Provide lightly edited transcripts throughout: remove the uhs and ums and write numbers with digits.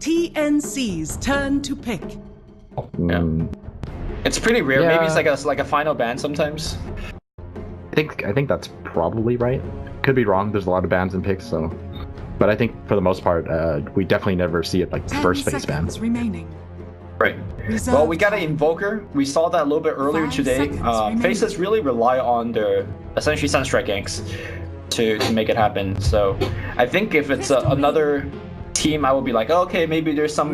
TNC's turn to pick. Yeah. It's pretty rare. Yeah. Maybe it's like a final ban sometimes. I think that's probably right. Could be wrong. There's a lot of bans and picks, so. But I think for the most part, we definitely never see it like first face ban. Remaining. Right. Well, we got an Invoker. We saw that a little bit earlier today. Faceless really rely on their essentially Sunstrike ganks to make it happen. So I think if it's another team, I would be like, oh, okay, maybe there's some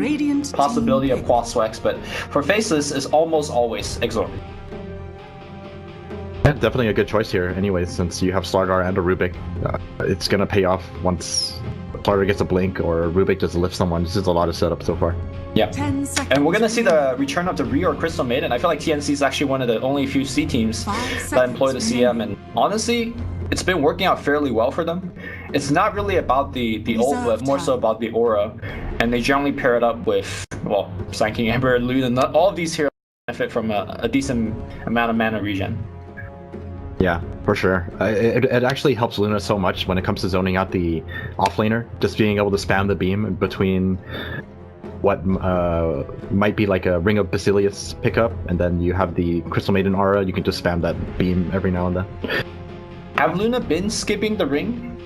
possibility of Quas Swex, but for Faceless, it's almost always Exorb. Yeah, definitely a good choice here anyways, since you have Slardar and a Rubik. It's gonna pay off once Slardar gets a blink or Rubik just lifts someone. This is a lot of setup so far. Yeah, and we're gonna see the return of the Rio or Crystal Maiden. I feel like TNC is actually one of the only few C teams that employ the CM, and honestly, it's been working out fairly well for them. It's not really about the ult, but more so about the aura, and they generally pair it up with, well, Sanking, Ember, and Luna. All of these heroes benefit from a decent amount of mana regen. Yeah, for sure. It actually helps Luna so much when it comes to zoning out the offlaner, just being able to spam the beam between what might be like a Ring of Basilius pickup, and then you have the Crystal Maiden aura. You can just spam that beam every now and then. Have Luna been skipping the ring?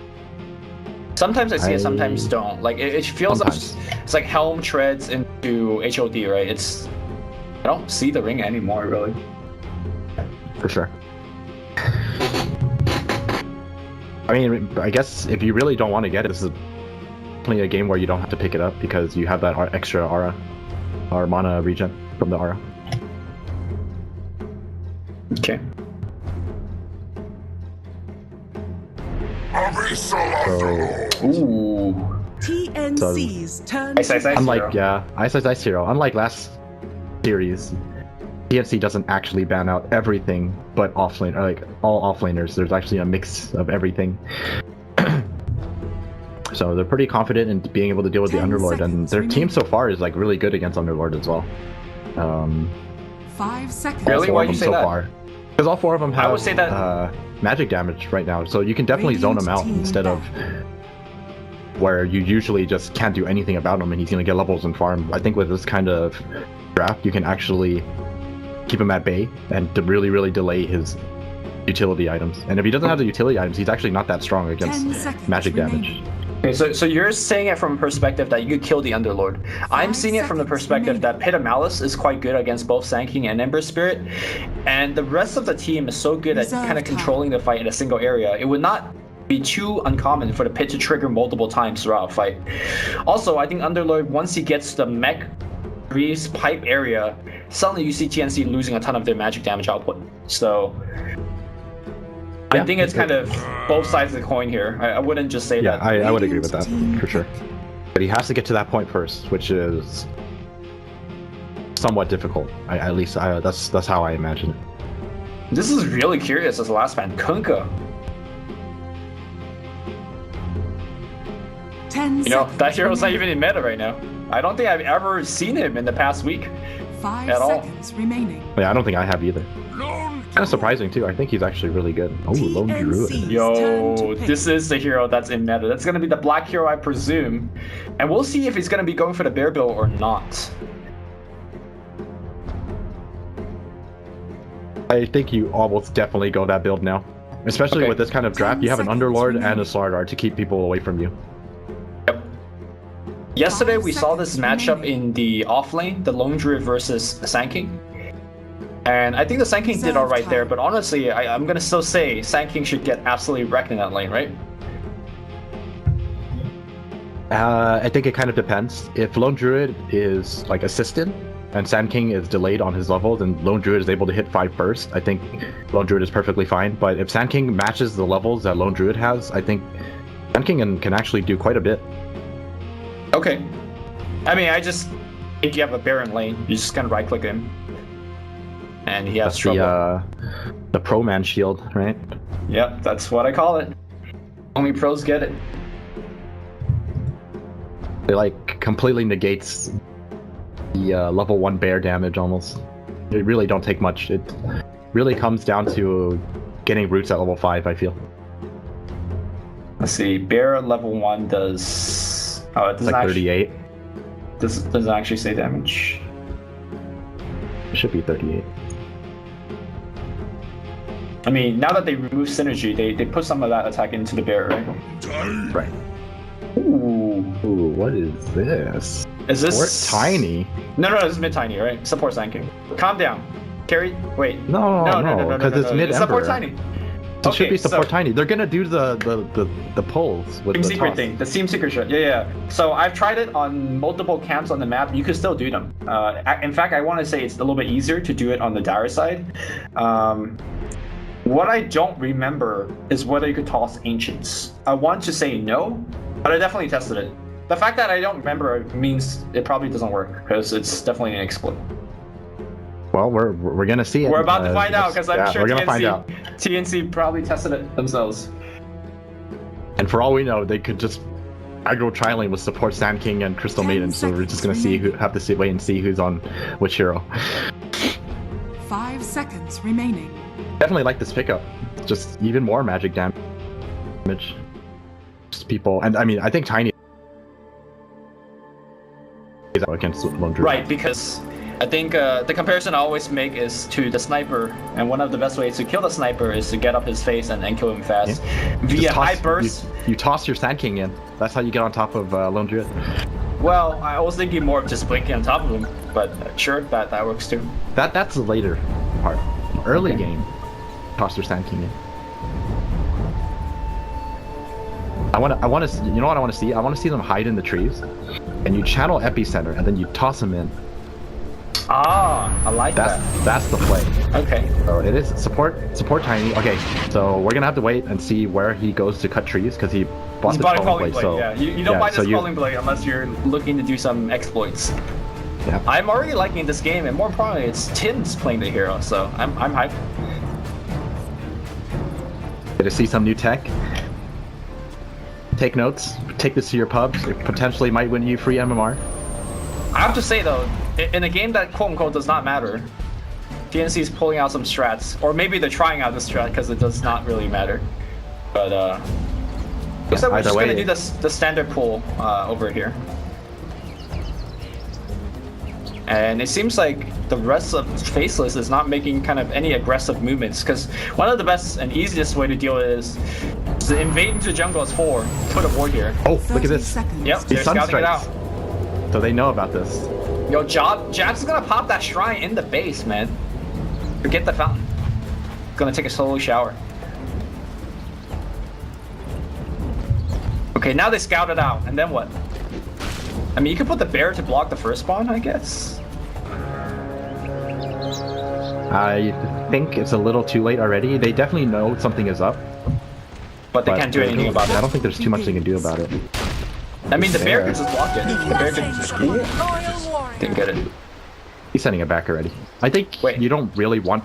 Sometimes I see it, sometimes don't. Like it feels like it's like Helm treads into HOD, right? I don't see the ring anymore, really. For sure. I mean, I guess if you really don't want to get it, this is definitely a game where you don't have to pick it up because you have that extra aura or mana regen from the aura. Okay. Ooh. TNC's turn. Ice unlike Hero. Ice Hero. Unlike last series, TNC doesn't actually ban out everything but offlane, or like all offlaners. There's actually a mix of everything. So they're pretty confident in being able to deal with the Underlord, and their team so far is like really good against Underlord as well. 5 seconds. Really? Why do you say that? Because all 4 of them have I would say that magic damage right now, so you can definitely zone him out instead of where you usually just can't do anything about him and he's going to get levels and farm. I think with this kind of draft, you can actually keep him at bay and to really delay his utility items. And if he doesn't have the utility items, he's actually not that strong against magic damage. Okay, so you're saying it from a perspective that you could kill the Underlord. I'm seeing it from the perspective that Pit of Malice is quite good against both Sanking and Ember Spirit, and the rest of the team is so good at kind of controlling the fight in a single area. It would not be too uncommon for the Pit to trigger multiple times throughout a fight. Also, I think Underlord, once he gets the mech grease pipe area, suddenly you see TNC losing a ton of their magic damage output. So I think it's kind of both sides of the coin here. I wouldn't just say that. I would agree with that, for sure. But he has to get to that point first, which is somewhat difficult. At least that's how I imagine it. This is really curious as the last man. Kunkka. You know, that hero's not even in meta right now. I don't think I've ever seen him in the past week 5 at all. seconds remaining. Yeah, I don't think I have either. Kind of surprising too. I think he's actually really good. Oh, Lone Druid. Yo, this is the hero that's in meta. That's gonna be the black hero, I presume. And we'll see if he's gonna be going for the bear build or not. I think you almost definitely go that build now. Especially with this kind of draft, you have an Underlord and a Slardar to keep people away from you. Yep. Yesterday we saw this matchup in the off lane, the Lone Druid versus Sanking. And I think the Sanking did alright there, but honestly, I'm gonna still say Sanking should get absolutely wrecked in that lane, right? I think it kind of depends. If Lone Druid is like assisted and Sand King is delayed on his levels and Lone Druid is able to hit 5 first, I think Lone Druid is perfectly fine. But if Sand King matches the levels that Lone Druid has, I think Sand King can actually do quite a bit. Okay. I mean, I just think you have a Baron lane. You just kind of right click him. And he has trouble. The pro man shield, right? Yep, that's what I call it. Only pros get it. It like completely negates the level 1 bear damage almost. It really don't take much. It really comes down to getting roots at level 5, I feel. Let's see, bear level 1 does... Oh, it does like actually... 38. This doesn't actually say damage. It should be 38. I mean, now that they remove synergy, they put some of that attack into the bear, right? Right. Ooh. Ooh, what is this? Is this Support tiny? No, this is mid tiny, right? Support Sanking. Calm down. Carry. Wait. No, because it's mid Support Emperor. tiny. So it should be support tiny. They're gonna do the pulls with Team the secret toss. thing, the team secret shot. Yeah. So I've tried it on multiple camps on the map. You can still do them. In fact, I want to say it's a little bit easier to do it on the Dire side. What I don't remember is whether you could toss Ancients. I want to say no, but I definitely tested it. The fact that I don't remember means it probably doesn't work, because it's definitely an exploit. Well, we're gonna see it. We're about to find out, because I'm sure we're gonna find out. TNC probably tested it themselves. And for all we know, they could just aggro trialing with support Sand King and Crystal Maiden. So we're just gonna wait and see who's on which hero. 5 seconds remaining. Definitely like this pickup. Just even more magic damage. Just people, and I mean, I think Tiny is against Lone Druid. Right, because I think the comparison I always make is to the sniper, and one of the best ways to kill the sniper is to get up his face and kill him fast. Yeah. Via high burst. You toss your Sand King in. That's how you get on top of Lone Druid. Well, I was thinking more of just blinking on top of him, but sure, that works too. That's the later part. Early game, toss your Sand King in. I want to. You know what I want to see? I want to see them hide in the trees, and you channel epicenter, and then you toss them in. Ah, I like that. That's the play. Okay. So it is support Tiny. Okay, so we're gonna have to wait and see where he goes to cut trees, because he bought the Calling Blade. So yeah, you don't buy this Calling Blade unless you're looking to do some exploits. Yeah. I'm already liking this game, and more importantly, it's Tim's playing the hero, so I'm hyped. Get to see some new tech. Take notes. Take this to your pubs. It potentially might win you free MMR. I have to say though, in a game that quote-unquote does not matter, TNC is pulling out some strats, or maybe they're trying out this strat because it does not really matter. But looks like we're just gonna do the standard pull over here. And it seems like the rest of Faceless is not making kind of any aggressive movements, because one of the best and easiest way to deal with it is to invade into jungle as 4, put a ward here. Oh, look at this. Yep, they're scouting it out. So they know about this. Yo, Jab's is gonna pop that shrine in the base, man. Forget the fountain. Gonna take a solo shower. Okay, now they scout it out, and then what? I mean, you could put the bear to block the first spawn, I guess. I think it's a little too late already. They definitely know something is up. But they can't do anything about it. I don't think there's too much they can do about it. I mean, the bear could just block it. The bear could... Didn't get it. He's sending it back already. I think you don't really want...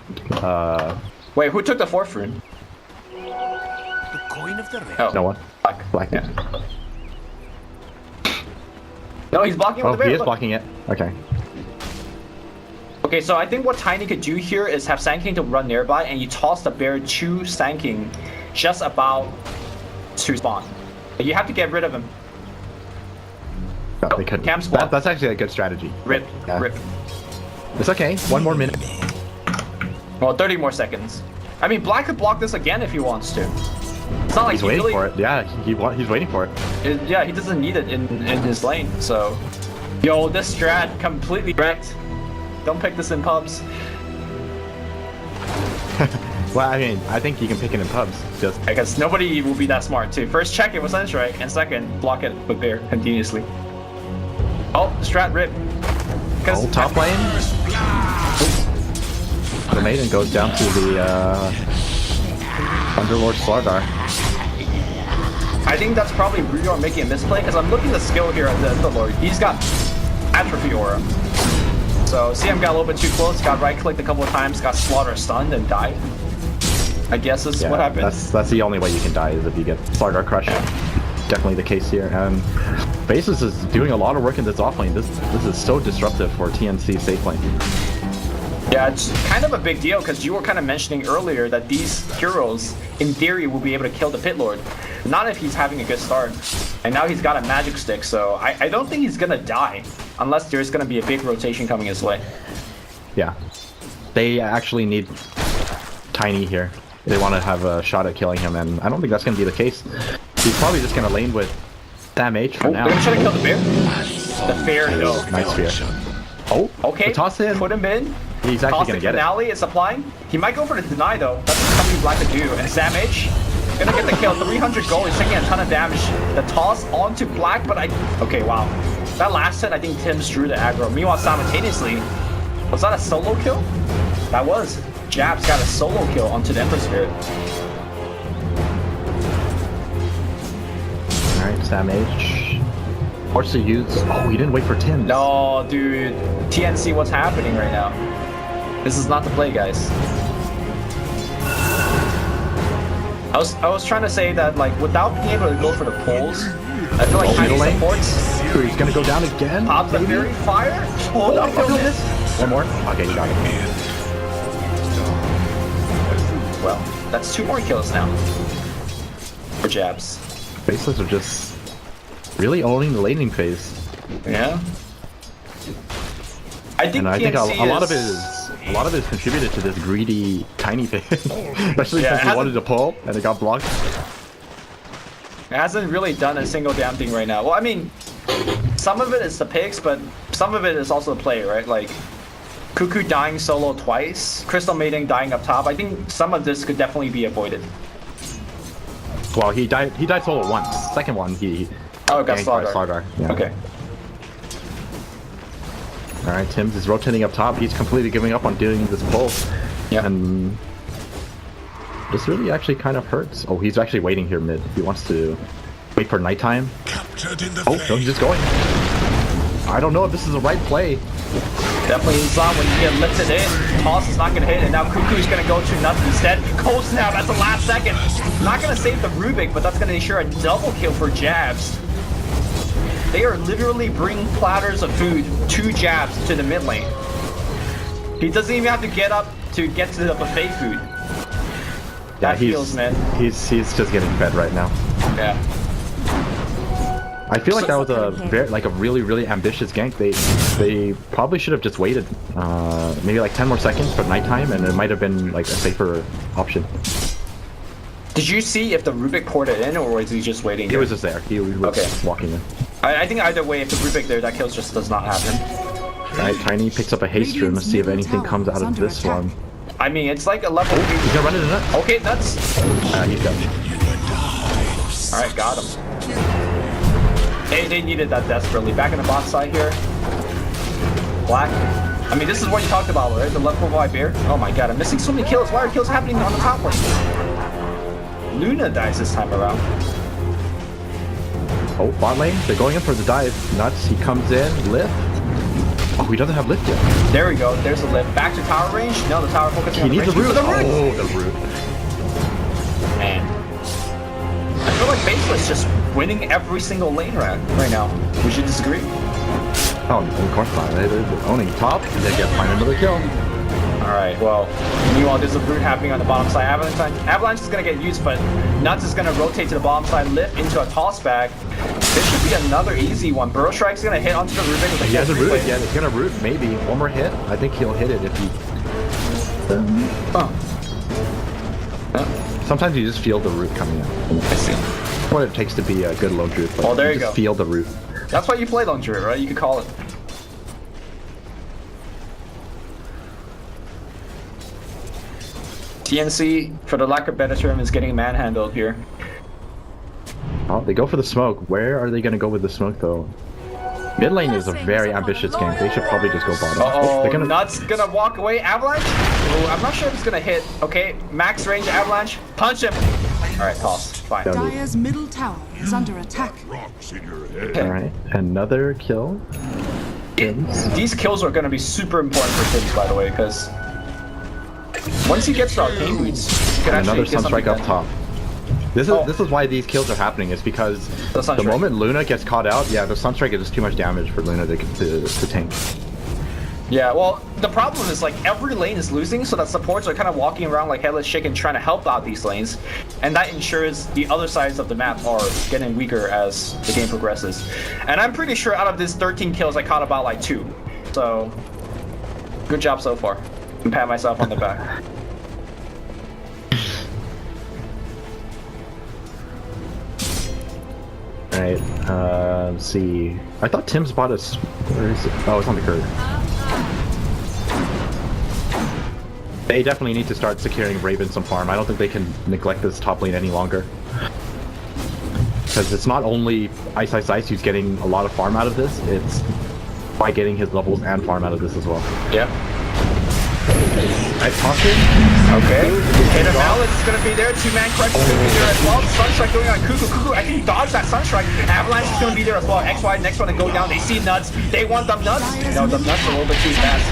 Wait, who took the 4th rune? The coin of the oh. No one. Black. Yeah. No, he's blocking with the bear. He is blocking it. Okay. Okay, so I think what Tiny could do here is have Sand King to run nearby, and you toss the bear to Sand King just about to spawn. You have to get rid of him. No, they couldn't. Camp spawn. That's actually a good strategy. Rip. It's okay. 1 more minute. Well, 30 more seconds. I mean, Black could block this again if he wants to. It's not like he's waiting for it. Yeah, he's waiting for it. Yeah, he doesn't need it in his lane. So, yo, this strat completely wrecked. Don't pick this in pubs. Well, I mean, I think you can pick it in pubs. Just because nobody will be that smart too. First, check it with Sunstrike, and second, block it with Bear continuously. Oh, strat rip. Oh, top lane. The maiden goes down to the Underlord Slardar. I think that's probably Ruyor making a misplay, because I'm looking at the skill here at the Underlord. He's got Atrophy Aura. So CM got a little bit too close, got right-clicked a couple of times, got Slaughter stunned, and died. I guess is what happened. That's the only way you can die, is if you get Slardar crushed. Definitely the case here. And Faceless is doing a lot of work in this offlane. This is so disruptive for TNC safe lane. Yeah, it's kind of a big deal, because you were kind of mentioning earlier that these heroes, in theory, will be able to kill the Pit Lord. Not if he's having a good start. And now he's got a magic stick, so I don't think he's gonna die. unless there's gonna be a big rotation coming his way. Yeah. They actually need Tiny here. They want to have a shot at killing him, and I don't think that's going to be the case. He's probably just going to lane with Sam H for now. They're gonna try to kill the bear. The bear, no. Nice spear. Oh, okay. Toss in. Put him in. He's actually going to get it. Finale is applying. He might go for the deny though. That's something Black could do. And Sam H gonna get the kill. 300 gold. He's taking a ton of damage. The toss onto Black, but okay, wow. That last hit, I think Tim's drew the aggro. Meanwhile, simultaneously, was that a solo kill? That was. Jab's got a solo kill onto the Emperor Spirit. Alright, Sam H. Forced to use. Oh, he didn't wait for Tim. No, dude. TNC, what's happening right now? This is not the play, guys. I was trying to say that, like, without being able to go for the pulls, I feel like Tiny supports. He's gonna go down again. Pop the Fury Fire. Hold up, kill this. One more. Okay, you got it. Well, that's 2 more kills now for Jabs. Faceless are just really owning the laning phase. Yeah. I think a lot of it is contributed to this greedy Tiny phase, especially since he wanted to pull and it got blocked. It hasn't really done a single damn thing right now. Well, I mean, some of it is the picks, but some of it is also the play, right? Like Cuckoo dying solo twice, Crystal Maiden dying up top. I think some of this could definitely be avoided. Well, he died solo once. Second one, he got Slardar. Yeah. Okay. All right, Tim's is rotating up top. He's completely giving up on doing this pull. Yeah. And this really actually kind of hurts. Oh, he's actually waiting here mid. He wants to wait for nighttime. Oh, no, he's just going. I don't know if this is the right play. Definitely not when you get lifted in. Toss is not going to hit, and now Cuckoo's going to go to nuts instead. Cold snap at the last second. Not going to save the Rubik, but that's going to ensure a double kill for Jabs. They are literally bringing platters of food to Jabs to the mid lane. He doesn't even have to get up to get to the buffet food. Yeah, man. He's just getting fed right now. Yeah. I feel like that was a really ambitious gank. They probably should have just waited maybe like 10 more seconds for nighttime, and it might have been like a safer option. Did you see if the Rubik poured it in, or was he just waiting? He was just there. He was walking in. I think either way, if the Rubik there, that kill just does not happen. Alright, Tiny picks up a haste room. Let's see if anything comes out of this one. I mean, it's like a level. He's gonna run into nuts. Okay, nuts. He's done. Alright, got him. They needed that desperately. Back in the bot side here. Black. I mean, this is what you talked about, right? The left profile bear. Oh my god, I'm missing so many kills. Why are kills happening on the top lane? Luna dies this time around. Oh, bot lane. They're going in for the dive. Nuts. He comes in. Lift. Oh, he doesn't have lift yet. There we go. There's the lift. Back to tower range. No, the tower focusing on the range. He needs the root. Oh, the root. Man. I feel like Faceless just winning every single lane right now. Would you disagree? Oh, of course not. They're owning top, and they get find another kill. Alright, well, meanwhile, there's a root happening on the bottom side. Avalanche is going to get used, but Nuts is going to rotate to the bottom side, lift into a toss back. This should be another easy one. Burrow Strike's going to hit onto the Rubik with a He has a root again. It's going to root, maybe. One more hit. I think he'll hit it if he... Sometimes you just feel the root coming out. I see. What it takes to be a good lone druid. Oh, there you go. Feel the root. That's why you play lone druid, right? You could call it. TNC, for the lack of better term, is getting manhandled here. Oh, they go for the smoke. Where are they going to go with the smoke, though? Mid lane is a very ambitious game. They should probably just go bottom. Uh-oh, Nuts gonna walk away. Avalanche? Ooh, I'm not sure if it's gonna hit. Okay, max range Avalanche. Punch him. Alright, toss. Fine. Dire's middle tower is under attack. Okay. Alright, another kill. These kills are gonna be super important for Tibbs, by the way, because once he gets to arcane boots, he can another actually Sunstrike up top. This is why these kills are happening, is because the moment Luna gets caught out, yeah, the Sunstrike is just too much damage for Luna to tank. Yeah, well, the problem is like every lane is losing, so that supports are kind of walking around like headless chicken trying to help out these lanes, and that ensures the other sides of the map are getting weaker as the game progresses. And I'm pretty sure out of this 13 kills, I caught about like 2. So, good job so far. And pat myself on the back. Alright, let's see. I thought Tim's bought us. Where is it? Oh, it's on the curve. They definitely need to start securing Raven some farm. I don't think they can neglect this top lane any longer. Because it's not only Ice who's getting a lot of farm out of this, it's by getting his levels and farm out of this as well. Yeah. I tossed it. Okay. Hit him out. It's gonna be there. 2-man crush is gonna be there as well. Sunstrike going on Cuckoo. I think he dodged that Sunstrike. Avalanche is gonna be there as well. XY next one to go down. They see nuts. They want them nuts. No, the nuts are a little bit too fast.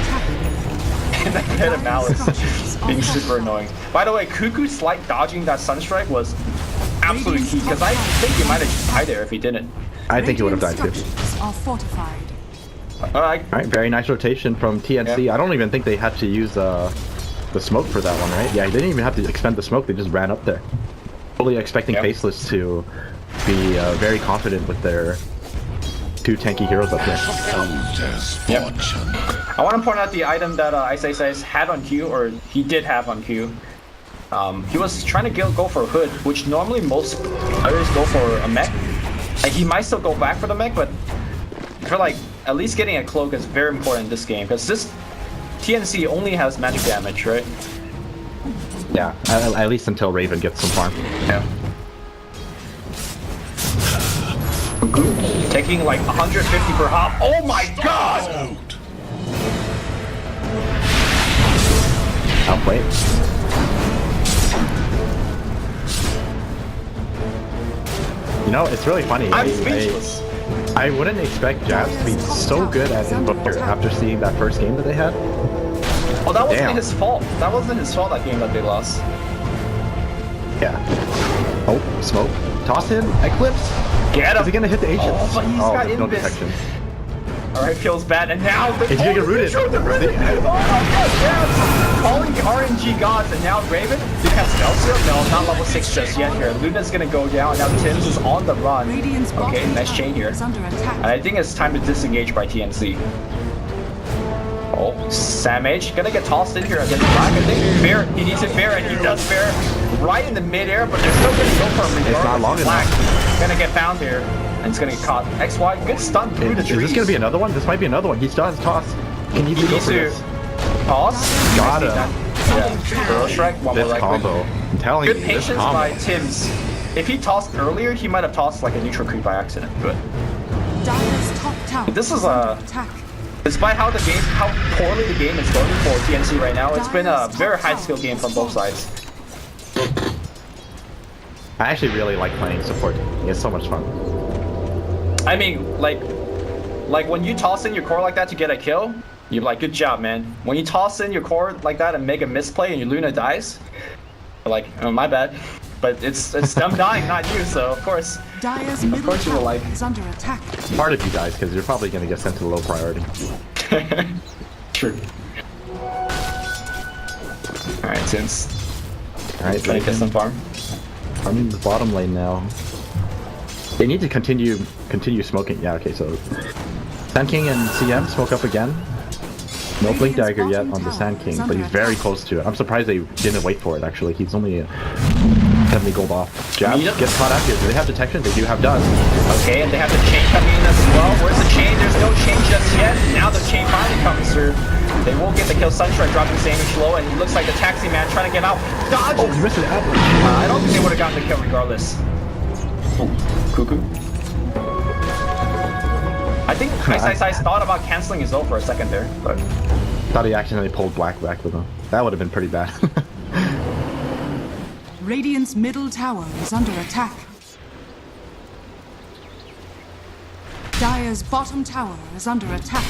And that hit of Malice being super annoying. By the way, Cuckoo slight dodging that Sunstrike was absolutely key, because I think he might have just died there if he didn't. I think he would have died too. Are fortified. Alright, very nice rotation from TNC. Yeah. I don't even think they had to use the smoke for that one, right? Yeah, they didn't even have to expend the smoke, they just ran up there. Fully expecting Faceless to be very confident with their 2 tanky heroes up there. Yep. I want to point out the item that Ice had on Q, or he did have on Q. He was trying to go for a hood, which normally most players go for a mech. Like, he might still go back for the mech, but I feel like at least getting a cloak is very important in this game, because this TNC only has magic damage, right? Yeah, at least until Raven gets some farm. Yeah. Taking like 150 per hop. Oh my god! Outplayed. You know, it's really funny. I'm speechless. I wouldn't expect Jabs to be so good at Invoker after seeing that first game that they had. Oh, that wasn't his fault. That wasn't his fault, that game that they lost. Yeah. Oh, smoke. Toss him. Eclipse. Get him. Is he gonna hit the Ancients? Oh, but he's got no invis. detection. Alright, feels bad, and now the He's gonna get rooted. Oh my god, yes! Calling the RNG gods, and now Raven, do you have spell syrup? No, not level 6 just yet here. Luna's gonna go down, now Tim's is on the run. Okay, nice chain here. And I think it's time to disengage by TNC. Oh, Samage gonna get tossed in here against Black. I think Bear, he needs to Bear, and he does Bear right in the mid-air, but they're still gonna go for him regardless. It's not long Black enough. gonna get found here. And it's gonna get caught. XY, good stun through the trees. Is this gonna be another one? This might be another one. He still has toss. Can he go for this? Toss? Got him. Yeah. Burrow Shrek, one more This right combo. I'm telling you, good this patience combo. by Tim's. If he tossed earlier, he might have tossed like a neutral creep by accident. But Dire's top tower this is under attack. despite how poorly the game is going for TNC right now, it's been a very high skill game from both sides. I actually really like playing support. It's so much fun. I mean, like when you toss in your core like that to get a kill, you're like, good job, man. When you toss in your core like that and make a misplay and your Luna dies, you're like, oh, my bad. But it's them dying, not you, so of course. Dire's middle you will like. tower is under attack. Part of you guys, because you're probably gonna get sent to low priority. True. Alright, since. Alright, Trying to get some farm. I'm in the bottom lane now. They need to continue smoking. Yeah, okay, so Sand King and CM smoke up again. No Blink Dagger yet on the Sand King, but he's very close to it. I'm surprised they didn't wait for it, actually. He's only 70 gold off. Jab gets caught out here. Do they have detection? They do have dust. Okay, and they have the chain coming in as well. Where's the chain? There's no chain just yet. Now the chain finally comes through. They will get the kill. Sunstrike dropping Samage low, and it looks like the taxi man trying to get out. Dodge! Oh, he missed it. I don't think they would have gotten the kill regardless. Oh, Cuckoo. I think Ice thought about canceling his ult for a second there, but Thought he accidentally pulled Black back with him. That would have been pretty bad. Radiant's middle tower is under attack. Dire's bottom tower is under attack.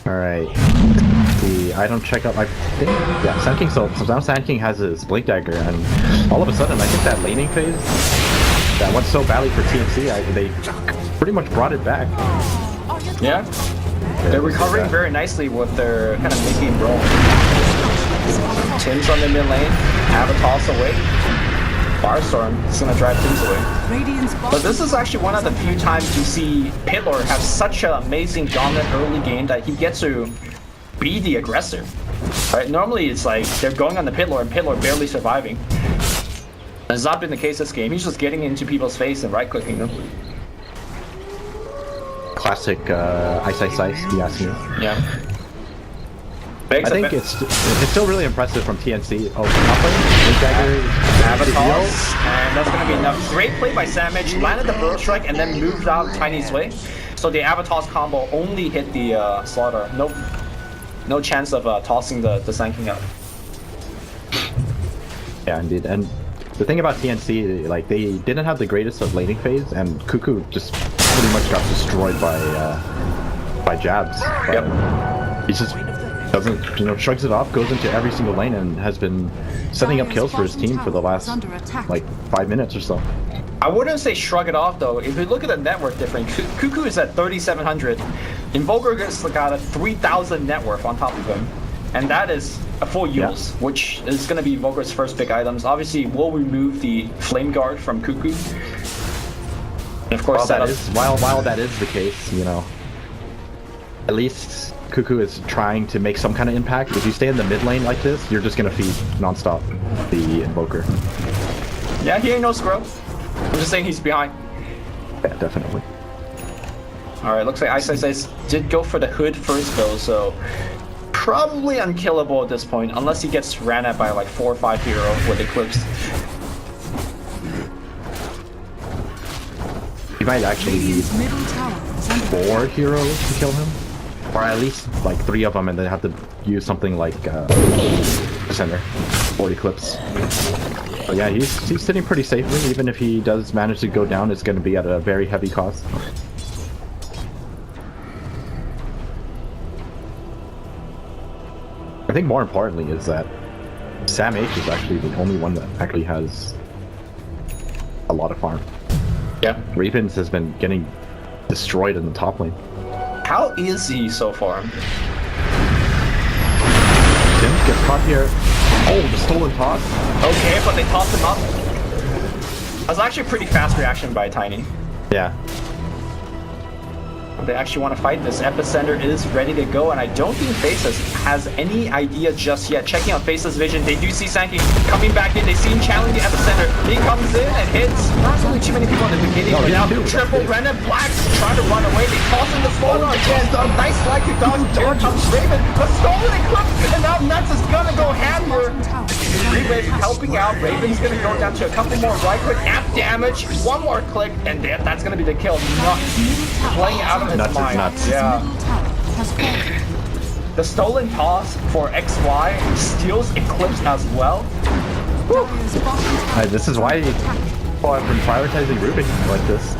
Alright. The item checkup, I think, yeah, Sand King, so now Sand King has his Blink Dagger, and all of a sudden, I think that laning phase that went so badly for TNC, they pretty much brought it back. Yeah. They're recovering very nicely with their kind of mid-game role. Tim's on the mid lane, have a toss away. Firestorm is going to drive Tim's away. But this is actually one of the few times you see Pitlord have such an amazing dominant early game that he gets to be the aggressor. Right? Normally it's like they're going on the Pitlord and Pitlord barely surviving. That's not been the case this game. He's just getting into people's face and right-clicking them. Classic ice, if you ask me. Yeah. I think it's still really impressive from TNC. Oh, Dagger, Avatos, and that's going to be enough. Great play by Savage, landed the Burrow Strike and then moved out Tiny's way. So the Avatos combo only hit the Slaughter. No chance of tossing the Sanking up. Yeah, indeed. And the thing about TNC, like, they didn't have the greatest of laning phase, and Cuckoo just pretty much got destroyed by jabs. Yep. He just doesn't, shrugs it off, goes into every single lane, and has been setting up kills for his team for the last, like, 5 minutes or so. I wouldn't say shrug it off, though. If you look at the network difference, Cuckoo is at 3,700. Invoker has got a 3,000 net worth on top of him. And that is a full use, which is going to be Invoker's first big items. Obviously, we'll remove the Flame Guard from Cuckoo. And of course, while that is the case, at least Cuckoo is trying to make some kind of impact. If you stay in the mid lane like this, you're just going to feed non-stop the Invoker. Yeah, he ain't no scrub. I'm just saying he's behind. Yeah, definitely. Alright, looks like Ice did go for the hood first though, so probably unkillable at this point, unless he gets ran at by like 4 or 5 hero with Eclipse. He might actually need 4 heroes to kill him. Or at least like 3 of them, and then have to use something like center or Eclipse. But yeah, he's sitting pretty safely. Even if he does manage to go down, it's going to be at a very heavy cost. I think more importantly is that Sam H is actually the only one that actually has a lot of farm. Yeah. Ravens has been getting destroyed in the top lane. How is he so far? Tim gets caught here. Oh, the stolen toss. Okay, but they tossed him up. That was actually a pretty fast reaction by Tiny. Yeah. They actually want to fight. This epicenter is ready to go, and I don't think Faceless has any idea just yet. Checking out Faceless vision, they do see Sankey coming back in. They see him challenge the epicenter. He comes in and hits. Not really too many people in the beginning, but now triple Brennan Blacks trying to run away. They toss in the Slaughter again. Nice flag to dodge. Here comes Raven. The stolen Eclipse, and now Nuts is gonna go hammer. Raven helping out. Raven's gonna go down to a couple more right click, app damage, 1 more click, and that's gonna be the kill. Nuts playing out of his mind. Yeah. The stolen toss for XY steals Eclipse as well. This is why people have been prioritizing Rubik like this.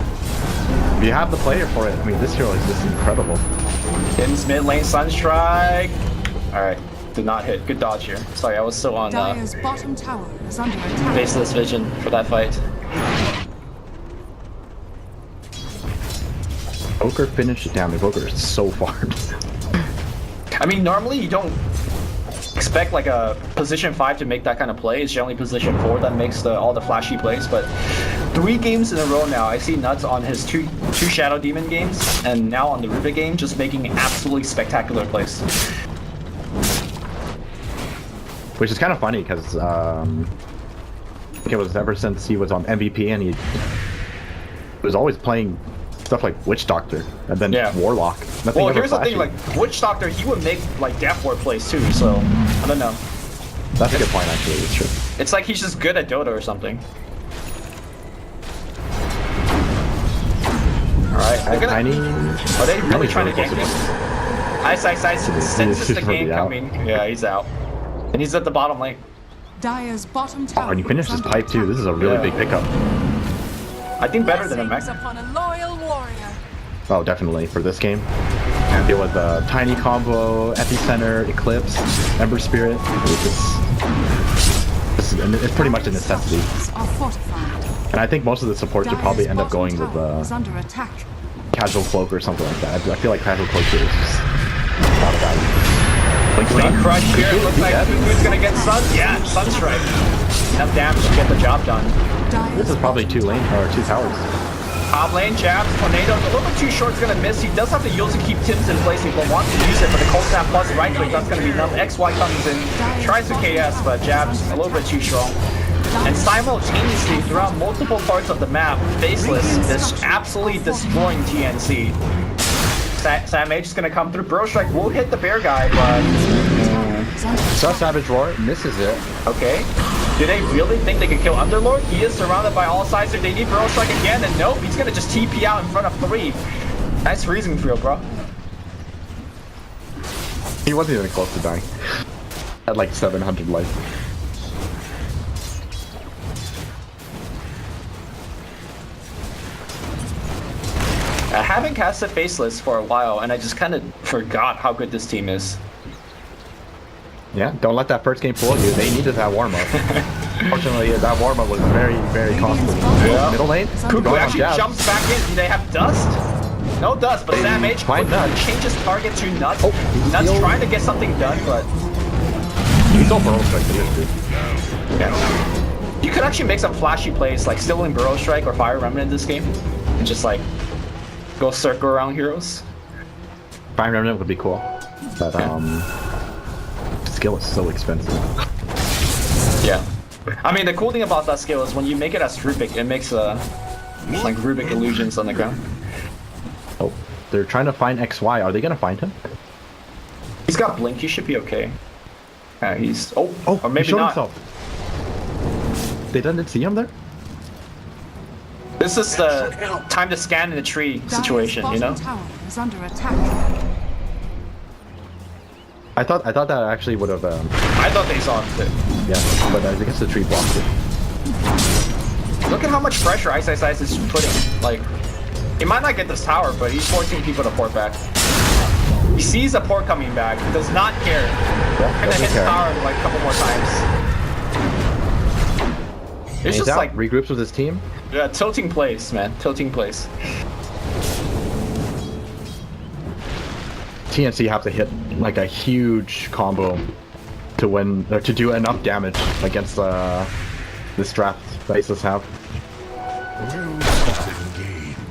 If you have the player for it, I mean, this hero is just incredible. Tim's mid lane Sunstrike. Alright, did not hit. Good dodge here. Sorry, I was still on Faceless vision for that fight. Evoker finished. Damn, Evoker is so farmed. I mean, normally you don't expect like a position 5 to make that kind of play. It's generally position 4 that makes all the flashy plays. But 3 games in a row now, I see Nuts on his two Shadow Demon games, and now on the Rubik game, just making absolutely spectacular plays. Which is kind of funny because I think it was ever since he was on MVP, and he was always playing stuff like Witch Doctor and then Warlock. Nothing well, here's the thing, like Witch Doctor, he would make like Death Ward plays too, so I don't know. That's a good point, actually. It's true. It's like he's just good at Dota or something. Alright, are they really trying to gank him? Ice senses the game coming. Yeah, he's out. And he's at the bottom lane. Dyer's bottom tower. And he finished his pipe too. This is a really big pickup. I think better than a mech. Oh, definitely for this game. It was a tiny combo, epicenter, Eclipse, Ember Spirit. It's pretty much a necessity. And I think most of the supports would probably end up going with casual cloak or something like that. I feel like casual cloak is just not a value. Lane crush here. Looks like Cuckoo's gonna get sun. Yeah, Sunstrike. Enough damage to get the job done. This is probably 2 lane or 2 towers. Top lane, jabs, tornado, a little bit too short, it's gonna miss. He does have the yield to keep Tim's in place, he wants to use it, but the cold snap plus right click, that's gonna be enough. XY comes in, tries to KS, but jabs a little bit too strong. And simultaneously, throughout multiple parts of the map, Faceless is absolutely destroying TNC. Sam H is gonna come through, Bro Strike will hit the bear guy, but... Savage Roar misses it. Okay. Do they really think they can kill Underlord? He is surrounded by all sides, so they need Bro Strike again, and nope, he's gonna just TP out in front of 3. Nice freezing field, bro. He wasn't even close to dying. Had like 700 life. I haven't casted Faceless for a while, and I just kind of forgot how good this team is. Yeah, don't let that first game fool you. They needed that warm-up. Fortunately, that warm-up was very, very costly. Yeah. Middle lane, Cuckoo actually jumps back in. Do they have dust? No dust, but Sam H changes target to Nuts. Oh, Nuts trying to get something done, but... He's still Burrow Strike, dude. Yeah. You could actually make some flashy plays, like still in Burrow Strike or Fire Remnant in this game, and just like, go circle around heroes. Fire Remnant would be cool, but skill is so expensive. Yeah. I mean, the cool thing about that skill is when you make it as Rubik, it makes like Rubik illusions on the ground. Oh, they're trying to find XY. Are they gonna find him? He's got Blink. He should be okay. He's or maybe he showed not. himself. They didn't see him there. This is the time to scan in the tree situation, you know. Tower is under attack. I thought that actually would have. I thought they saw him too. Yeah, but I guess the tree blocked it. Look at how much pressure Ice is putting. Like, he might not get this tower, but he's forcing people to port back. He sees a port coming back. He does not care. Yeah, gonna hit the tower like a couple more times. It's just like regroups with his team. Yeah, tilting place, man. Tilting place. TNC have to hit like a huge combo to win or to do enough damage against this draft Faceless have.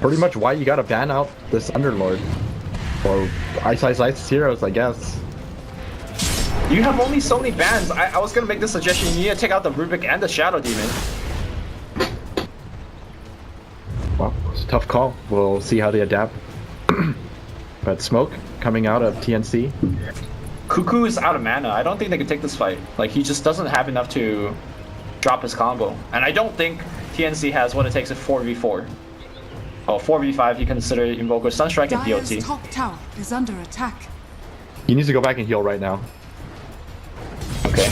Pretty much why you gotta ban out this Underlord or Ice heroes, I guess. You have only so many bans. I was gonna make this suggestion. You need to take out the Rubik and the Shadow Demon. Well, it's a tough call. We'll see how they adapt. But smoke coming out of TNC. Cuckoo is out of mana. I don't think they can take this fight. Like, he just doesn't have enough to drop his combo. And I don't think TNC has what it takes at 4v4. Oh, 4v5, you consider Invoker, Sunstrike, and Dire's DOT. top tower is under attack. He needs to go back and heal right now. Okay.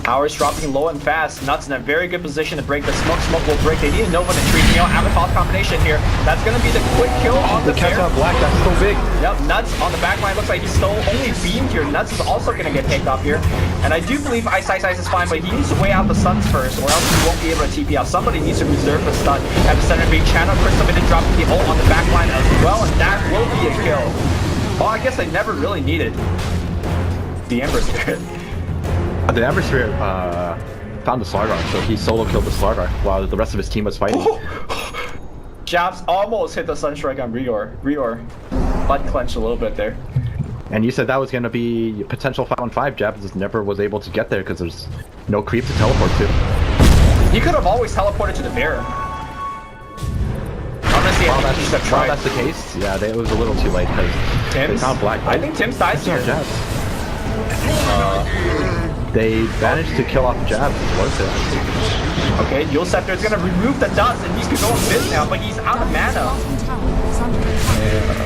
Power's dropping low and fast. Nuts in a very good position to break the smoke. Smoke will break. They need Nova to treat. You know, Avatar combination here. That's gonna be the quick kill on the catch bear. on black, that's so big. Yep, Nuts on the back line. Looks like he's still only beamed here. Nuts is also gonna get taken off here. And I do believe Ice is fine, but he needs to weigh out the stuns first, or else he won't be able to TP out. Somebody needs to reserve the stun. Have the center being channel. Chris Submitted dropping the ult on the back line as well, and that will be a kill. Well, I guess they never really needed the Ember Spirit. The Ember Spirit found the Slardar, so he solo killed the Slardar while the rest of his team was fighting. Jabs almost hit the Sunstrike on Rior. Butt clenched a little bit there. And you said that was going to be potential 5-on-5. Jabs just never was able to get there because there's no creep to teleport to. He could have always teleported to the bear. Honestly, While that's the case, yeah, it was a little too late because they found black. I think Tim's dies here. Jabs. They managed to kill off Jabs. It's worth it. Okay, Yule Scepter is gonna remove the dust and he's gonna go in now, but he's out of mana.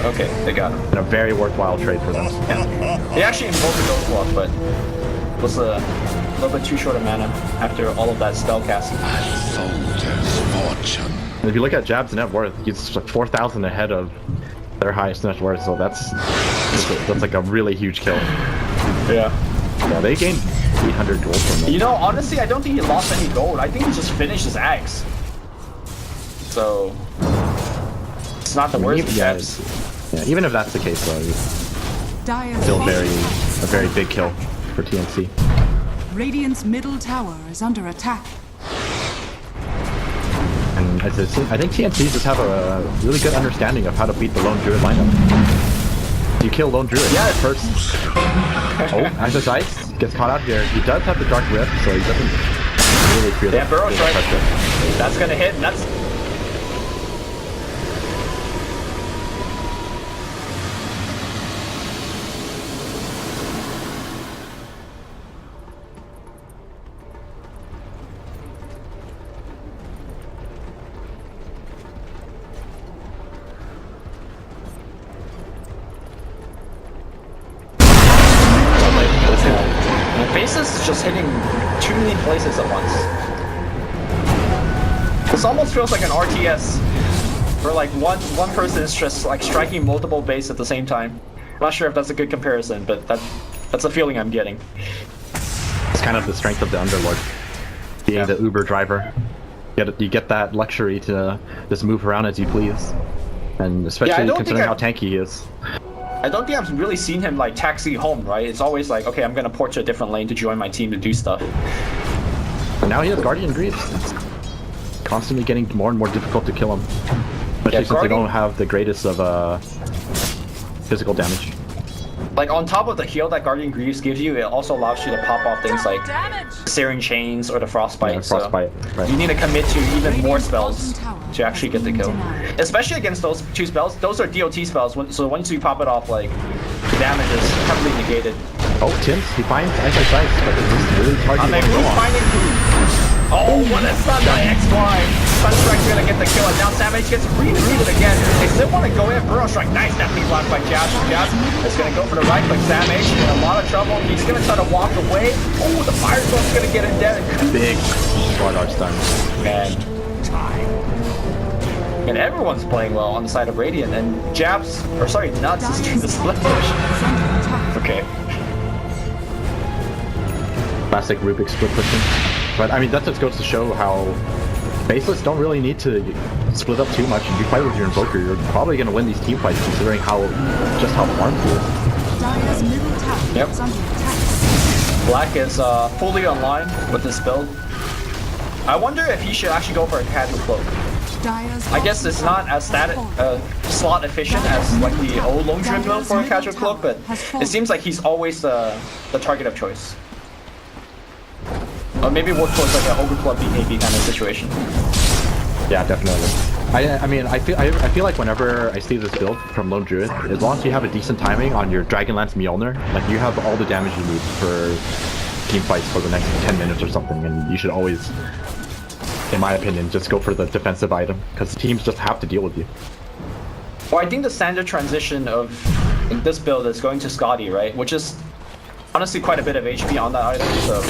Okay, they got him. And a very worthwhile trade for them. Yeah. They actually invoked the Ghost Walk, but it was a little bit too short of mana after all of that spell casting. And if you look at Jab's net worth, he's 4,000 ahead of their highest net worth, so that's like a really huge kill. Yeah. Yeah, they gained 800 gold from them. You know, honestly, I don't think he lost any gold. I think he just finished his axe. So, It's not the worst steps. Yeah, even if that's the case, though, Dire's still bottom a very big kill for TNC. Radiant's middle tower is under attack. And I think TNC just have a really good understanding of how to beat the Lone Druid lineup. You kill Lone Druid first. Oh, Access Ice gets caught out here. He does have the Dark Rift, so he doesn't really feel that. Burrow strike. That's gonna hit, and that's... Faceless is just hitting too many places at once. This almost feels like an RTS, where like one person is just like striking multiple bases at the same time. I'm not sure if that's a good comparison, but that's the feeling I'm getting. It's kind of the strength of the Underlord, being the Uber driver. You get that luxury to just move around as you please, and especially considering how tanky he is. I don't think I've really seen him like taxi home, right? It's always like, okay, I'm gonna port to a different lane to join my team to do stuff. And now he has Guardian Greaves. It's constantly getting more and more difficult to kill him. Especially since they don't have the greatest of physical damage. Like on top of the heal that Guardian Greaves gives you, it also allows you to pop off things like Searing Chains or the Frostbite. Yeah, Frostbite, so you need to commit to even more spells to actually get the kill. Especially against those two spells. Those are DOT spells, so once you pop it off, like, the damage is heavily negated. Oh, Tim, he finds Ice, but it's just really hard to finding Oh, what a stun by XY! Sunstrike's gonna get the kill, and now Savage gets re-rooted again. They still want to go in. Burrow Strike, nice, that beat blocked by Jazz. Jazz is gonna go for the right, but Savage in a lot of trouble. He's gonna try to walk away. Oh, the Firestorm's gonna get in dead. Big short arc stun. Man. And everyone's playing well on the side of Radiant, and Nuts is doing the split push. Okay. Classic Rubik split pushing. But I mean, that just goes to show how Faceless don't really need to split up too much. If you fight with your Invoker, you're probably going to win these team fights considering just how farmed he is. Yep. Black is fully online with this build. I wonder if he should actually go for a casual cloak. I guess it's not as slot efficient as like the old Lone Druid build for a casual cloak, but it seems like he's always the target of choice. Or maybe work towards like an Ogre Club BKB kind of situation. Yeah, definitely. I feel like whenever I see this build from Lone Druid, as long as you have a decent timing on your Dragonlance Mjolnir, like you have all the damage you need for team fights for the next 10 minutes or something, and you should always, in my opinion, just go for the defensive item, because teams just have to deal with you. Well, I think the standard transition of this build is going to Scotty, right? Which is honestly quite a bit of HP on that item, so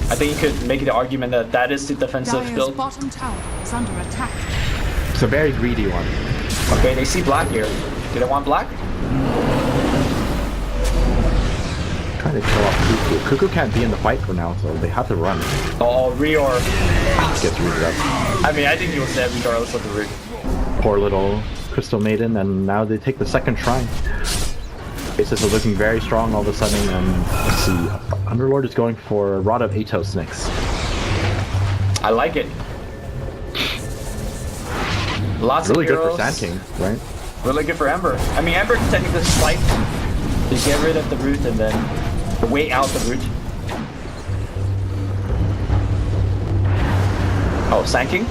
I think you could make the argument that that is the defensive build. Bottom tower is under attack. It's a very greedy one. Okay, they see black here. Do they want black? Trying to kill off Cuckoo. Cuckoo can't be in the fight for now, so they have to run. Oh, Reor gets rooted up. I mean, I think he was dead regardless of the root. Poor little Crystal Maiden, and now they take the second shrine. Faces are looking very strong all of a sudden, and let's see, Underlord is going for Rod of Atos next. I like it. Lots really of heroes. Good for Sand King, right? Really good for Ember. I mean, Ember can technically swipe to get rid of the root and then wait out the root. Oh, Sand King?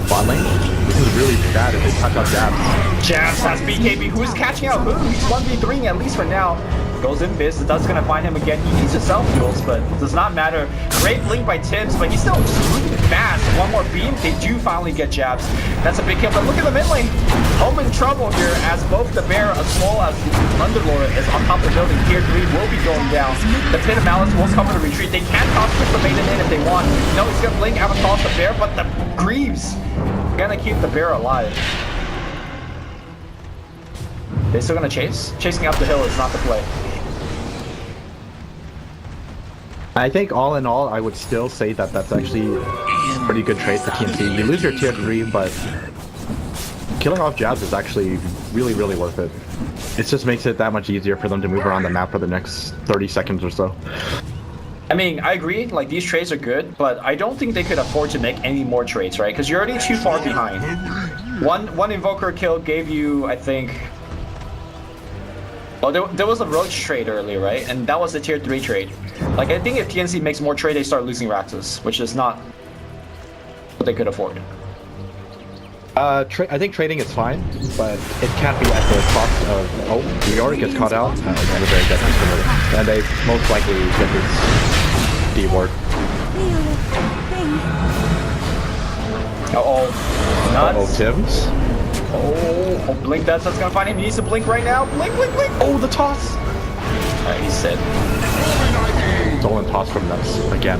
Bot lane? This is really bad if they touch up Jabs. Jabs has BKB. Who's catching out who? He's 1v3 at least for now. Goes in Biz. That's gonna find him again. He needs to self-heals, but it does not matter. Great blink by Tibbs, but he's still just moving fast. One more beam. They do finally get Jabs. That's a big kill, but look at the mid lane. Home in trouble here as both the Bear as well as the Underlord is on top of the building. Tier 3 will be going down. The Pit of Malice will cover the retreat. They can toss Crystal Maiden in if they want. No, he's gonna blink out across the Bear, but the Greaves gonna keep the Bear alive. They still gonna chase? Chasing up the hill is not the play. I think all in all, I would still say that that's actually a pretty good trade for TNC. You lose your tier 3, but killing off jabs is actually really, really worth it. It just makes it that much easier for them to move around the map for the next 30 seconds or so. I mean, I agree, like these trades are good, but I don't think they could afford to make any more trades, right? Because you're already too far behind. One Invoker kill gave you, I think... Oh, there was a Roach trade earlier, right? And that was a tier 3 trade. Like, I think if TNC makes more trade, they start losing Raxus, which is not what they could afford. I think trading is fine, but it can't be at the cost of... Oh, Reor gets caught out. And a very dead miscommitted. And they most likely get this D-ward. Uh-oh. Nuts. Uh-oh, Tims. Oh, Blink, that's gonna find him. He needs to blink right now. Blink, blink, blink. Oh, the toss. Alright, he's set. Stolen toss from Nuts again.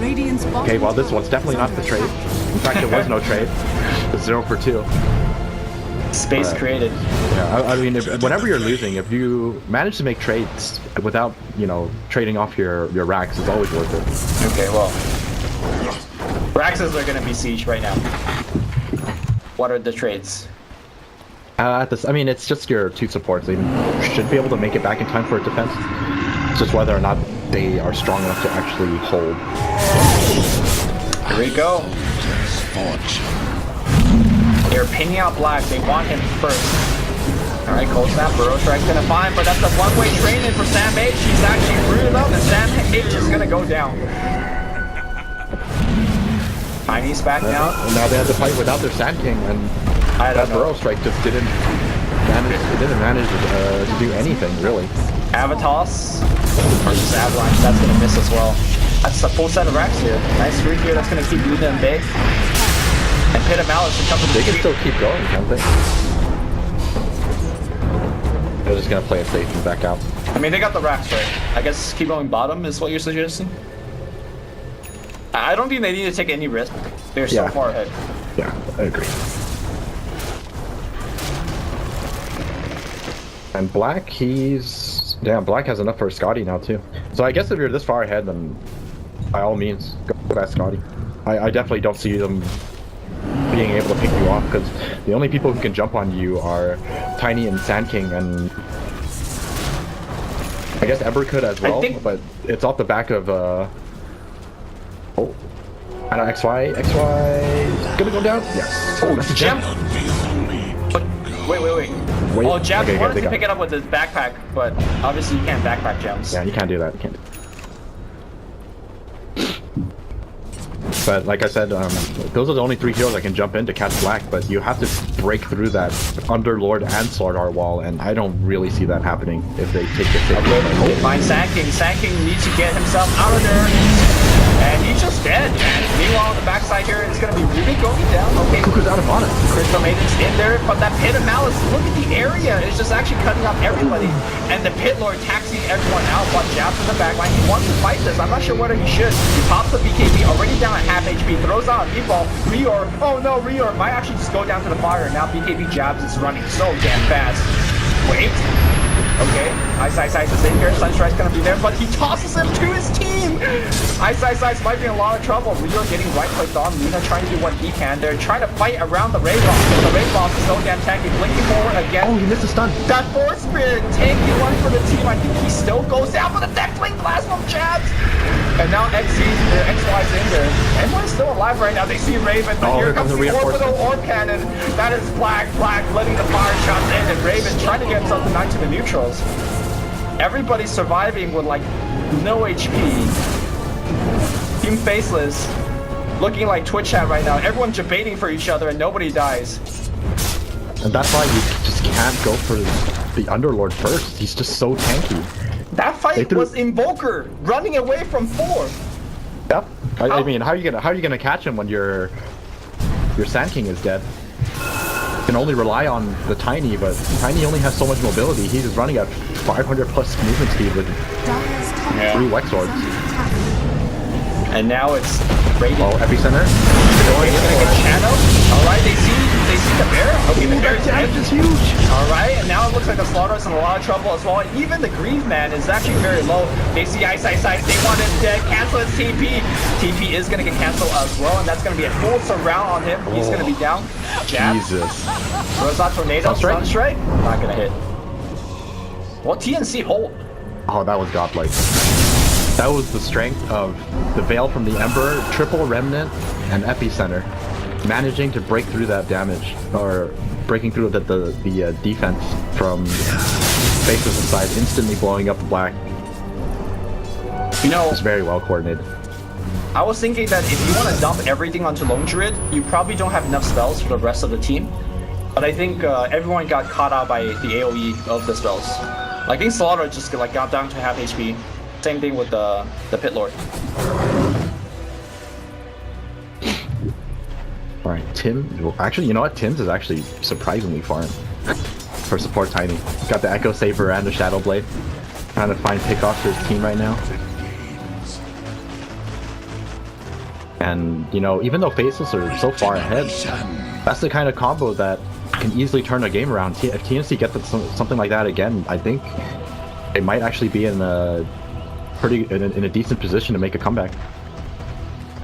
Okay, well, this one's definitely not the trade. In fact, there was no trade. It's 0 for 2. Space created. Yeah, I mean, whenever you're losing, if you manage to make trades without, you know, trading off your racks, it's always worth it. Okay, well. Raxes are gonna be siege right now. What are the trades? I mean, it's just your 2 supports. They should be able to make it back in time for a defense. It's just whether or not they are strong enough to actually hold. Here we go. They're pinning out Black. They want him first. Alright, cold snap. Burrow Strike's gonna find, but that's a one-way training for Sam H. He's actually rooted up, and Sam H is gonna go down. Tiny's back now. And now they have to fight without their Sand King, and that Burrow Strike just didn't manage to do anything, really. Avatos versus Avalanche, that's gonna miss as well. That's a full set of racks here. Nice root here, that's gonna keep leading them big. And Pit of Malice to come to the They can still keep going, can't they? They're just gonna play it safe and back out. I mean, they got the racks right. I guess keep going bottom is what you're suggesting? I don't think they need to take any risk. They're so far ahead. Yeah, I agree. And Black, Black has enough for Scotty now too. So I guess if you're this far ahead, then by all means, go for that Scotty. I definitely don't see them being able to pick you off, because the only people who can jump on you are Tiny and Sand King, and I guess Eber could as well, but it's off the back of I know XY gonna go down? Yes. Oh, that's a gem. Wait. Oh, Jab wanted to pick it up with his backpack, but obviously you can't backpack gems. Yeah, you can't do that. You can't. But like I said, those are the only 3 heroes that can jump in to catch Black, but you have to break through that Underlord and Slardar wall, and I don't really see that happening if they take the hit. Oh, find Sand King. Sand King needs to get himself out of there. And he's just dead, man. Meanwhile, on the backside here, it's going to be really going down. Okay, Cuckoo's out of mana. Crystal Maiden's in there, but that Pit of Malice, look at the area. It's just actually cutting off everybody. And the Pit Lord taxing everyone out, but Jabs in the backline. He wants to fight this. I'm not sure whether he should. He pops the BKB already down at half HP, throws out a meatball. Reor, oh no, Reor might actually just go down to the fire. Now BKB Jabs is running so damn fast. Wait. Okay, Ice is in here, Sunstride's gonna be there, but he tosses him to his team! Ice might be in a lot of trouble. Leo getting right-clicked on, Luna trying to do what he can. They're trying to fight around the Ray Boss, but the Ray Boss is so damn tanky, blinking forward again. Oh, he missed a stun. That Force Spirit, tanky one for the team. I think he still goes down, but the Death Blink Blast from Jabs! And now XY's in there. Everyone's still alive right now. They see Raven, but here comes the orbital orb cannon. That is Black letting the fire shots in, and Raven trying to get himself denied to the neutrals. Everybody's surviving with like no HP. Team Faceless looking like Twitch chat right now. Everyone's debating for each other and nobody dies. And that's why you just can't go for the Underlord first. He's just so tanky. That fight was Invoker running away from 4. Yep. I mean, how are you gonna catch him when your Sand King is dead? You can only rely on the Tiny, but Tiny only has so much mobility. He's running at 500 plus movement speed with 3 Wex Swords. And now it's Radiant. Oh, Epicenter. Gonna get Shadow. Alright, they they see the bear? Okay, the bear is huge. Alright, and now it looks like the Slaughter's in a lot of trouble as well. And even the Grieve Man is actually very low. They see Ice, they want him dead. Cancel his TP. TP is gonna get canceled as well, and that's gonna be a full surround on him. He's gonna be down. Jab. Jesus. Throws out Tornado. Sunstrike. Not gonna hit. Well, TNC hold. Oh, that was godlike. That was the strength of the Veil from the Ember, triple Remnant, and Epicenter. Managing to break through that damage, or breaking through the defense from Faceless side, instantly blowing up the black. You know, it's very well coordinated. I was thinking that if you want to dump everything onto Lone Druid, you probably don't have enough spells for the rest of the team. But I think everyone got caught out by the AoE of the spells. I think Slaughter just got down to half HP. Same thing with the Pit Lord. Alright, Tim. Well, actually, you know what? Tim's is actually surprisingly farm for support Tiny. He's got the Echo Saber and the Shadow Blade. Trying to find pickoffs for his team right now. And, you know, even though Faceless are so far ahead, that's the kind of combo that can easily turn a game around. If TNC gets something like that again, I think they might actually be in a in a decent position to make a comeback.